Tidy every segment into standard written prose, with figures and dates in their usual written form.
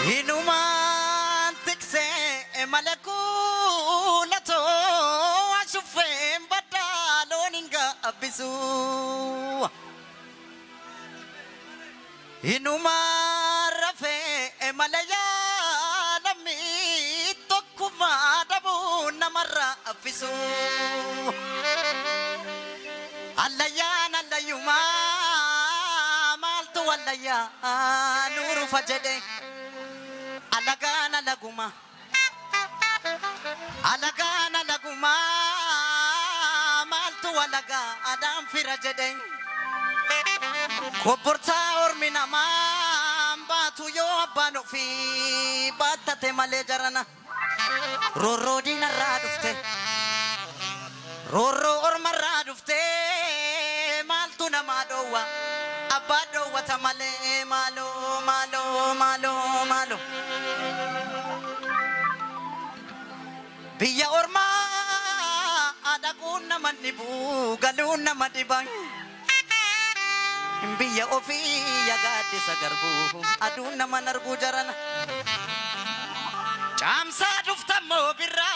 Inuman tikse malakulato ashufem badaloninga abisu Inuman rafe malaya nami tokuma dabu namara abisu Allayan allayuma maltu allaya nuru fajade Alagana laguma maltu alaga adam firajeden koporta ormina batu yo abano fi batate male jarana roro dina radufte roro orma radufte maltu namadowa abado watamale malo Biya orma ada kuna manibu galuna madibang Biya ofi ya gadi sagarbu aduna manargu jarana Chamsa dufta mobira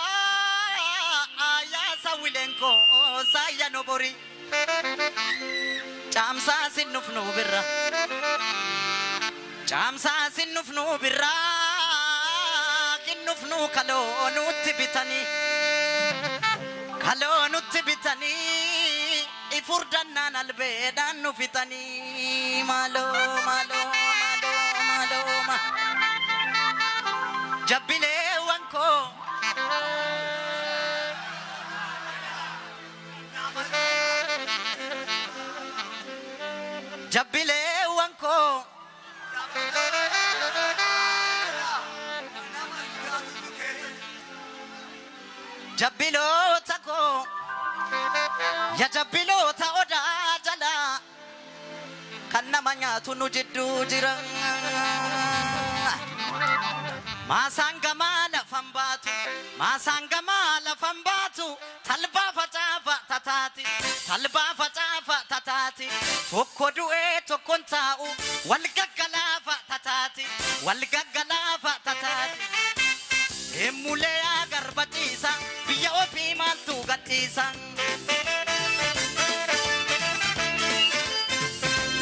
ya sawilenko saya nobori Chamsa sinufnu birra Chamsa sinufnu birra Kinnufnu kalonu tibitani Ifurdannan albedan nufitani Malo Jabbile wanko Jabbile wanko Jabbilo tako Ya jabbilo ta oda jala Kannamanya tunu jiddu jirang Masangama la fambatu Talba facafa tatati Tokko du'e tokkon ta'u Wal gaggalafa tatati Emulea garbatisa Biya ofi maltu gatisa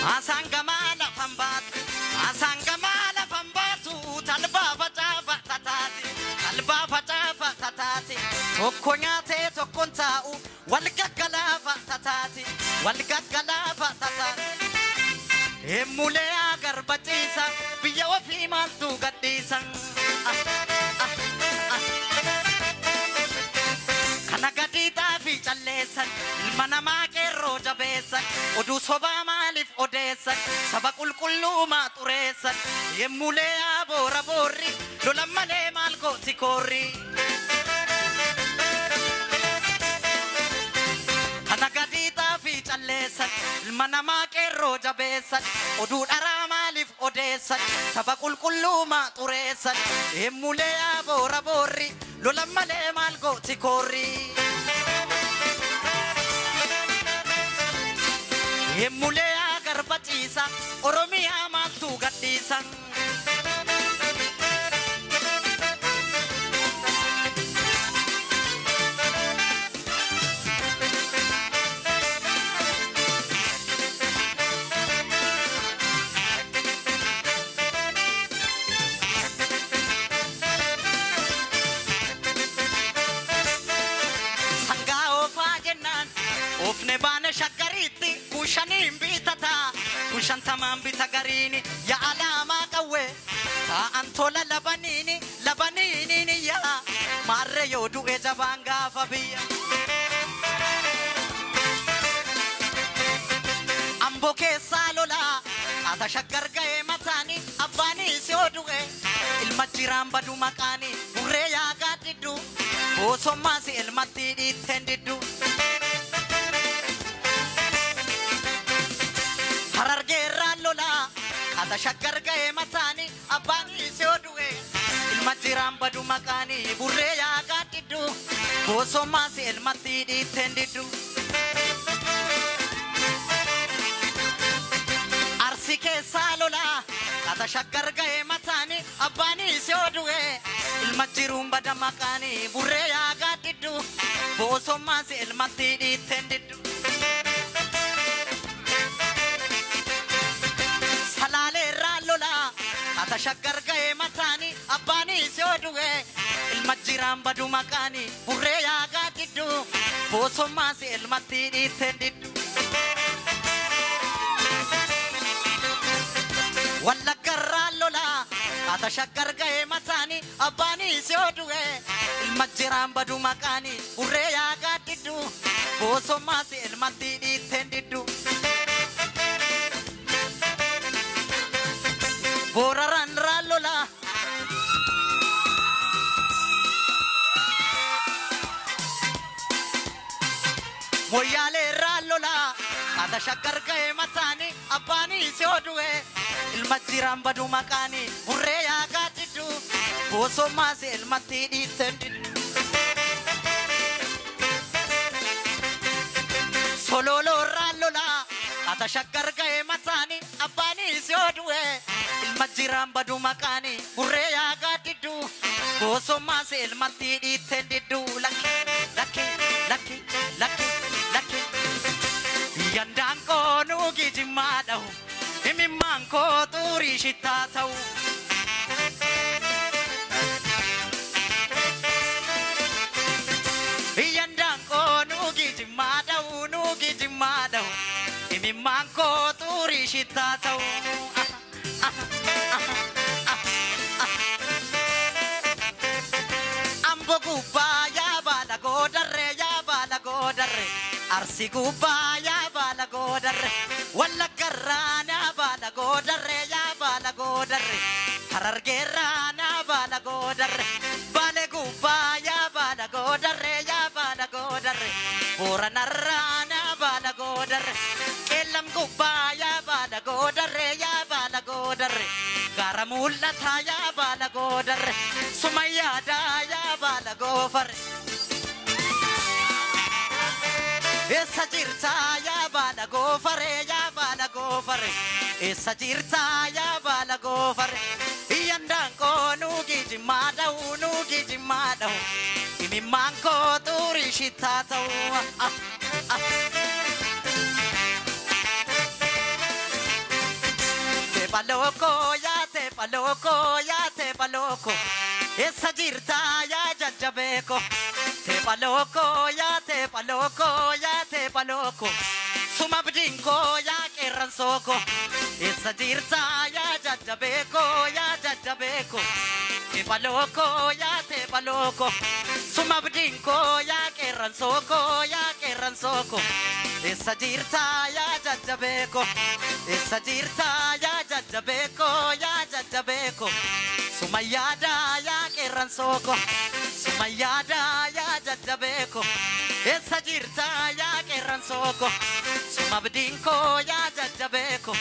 Masangama la fambatu Talba facafa tatati Tokko nyate tokkon ta'u Wal gaggalafa tatati Emulea garbatisa Biya ofi maltu gatisa Kanagadita fi challesan Ilmanama kerro jabesan Odu soba malif odesan Saba kulkullu maturesan Yemmulea bora borri Lolamale malko sikori Kanagadita fi challesan Ilmanama kerro jabesan Odu dara malif odesan Saba kulkullu maturesan Yemmulea bora borri Lolamale malko sikori Emulea garbatisa Oromia maltu gadisan Kushan tamam bitagarini ya alama kawe ta antola labanini ya marre yodu ejabanga fabia amboke salola ata shagarga e matani abani siodu ilmajiram badu makani burre ya gadidu osomasi ilmatidi tendidu Ata shagarga e matani abani sioduwe ilmajiram badu makani burre ya gadidu osomasi ilmatidi tendidu si keessa lola ata shakkar gahe matani abbani si oduwe ilma jiruun bada maqani burree yaagaa diddu boosommaa si ilmatti dhiitten diddu salaalee irraa lola ata shakkar gahe matani abbani si oduwe ilma jiraan badu maqani burree yaagaa diddu boosommaa si ilmatti dhiitten diddu walla garraa lola ata shakkar gahe matani abbani si oduwe ilma jiraan badu maqani burree yaagaa diddu boosommaa si ilmatti dhiitten diddu booraraan raa lola moyyaalee raa lola ata shakkar gahe matani abbani si oduwe ilma jiraan badu maqani burree yaagaa diddu boosommaa si ilmatti dhiitten diddu sololoo raa lola ata shakkar gahe matani abbani si oduwe ilma jiraan badu maqani burree yaagaa diddu boosommaa si ilmatti dhiitten diddu lakki lakki lakki lakki lakki yandaan koonuu gijimmaa dhahu imimmaan koo xurii shittaa ta'u yandaan koonuu gijimmaa dhahu imimmaan koo xurii shittaa ta'u ambo gubbaa yaa baala goodarre arsi gubbaa yaa baala goodarre walla garraa naa baala goodarre yaa baala goodarre harargeerraa naa baala goodarre baale gubbaa yaa baala goodarre booranarraa naa baala goodarre qeellam gubbaa yaa baala goodarre gaara mul'ataa yaa baala goodarre sumayyaadaa yaa baala goofarre essa jirta yaa baala goofare essa jirta yaa baala goofare yandaan koo nuugi jimmaa dhahu imimmaan koo xurii shittaa ta'u teephaloko essa jirta yaa jajjabeeko teephaloko sumabdiinko yaa qeerransooko essa jirta yaa jajjabeeko teephaloko sumabdiinko yaa qeerransooko essa jirta yaa jajjabeeko sumayyaadaa yaa qeerransooko sumayyaadaa yaa jajjabeeko essa jirta yaa qeerransooko sumabdiinko yaa jajjabeeko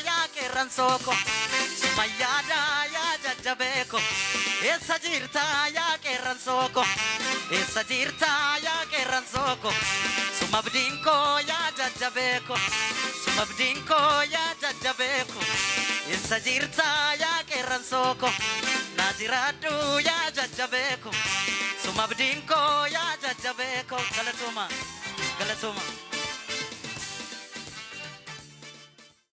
yaa qeerransooko sumayyaadaa yaa jajjabeeko essa jirta yaa qeerransooko sumabdiinko yaa jajjabeeko essa jirta yaa qeerransooko naajiraadhu yaa jajjabeeko sumabdiinko yaa jajjabeeko galatuma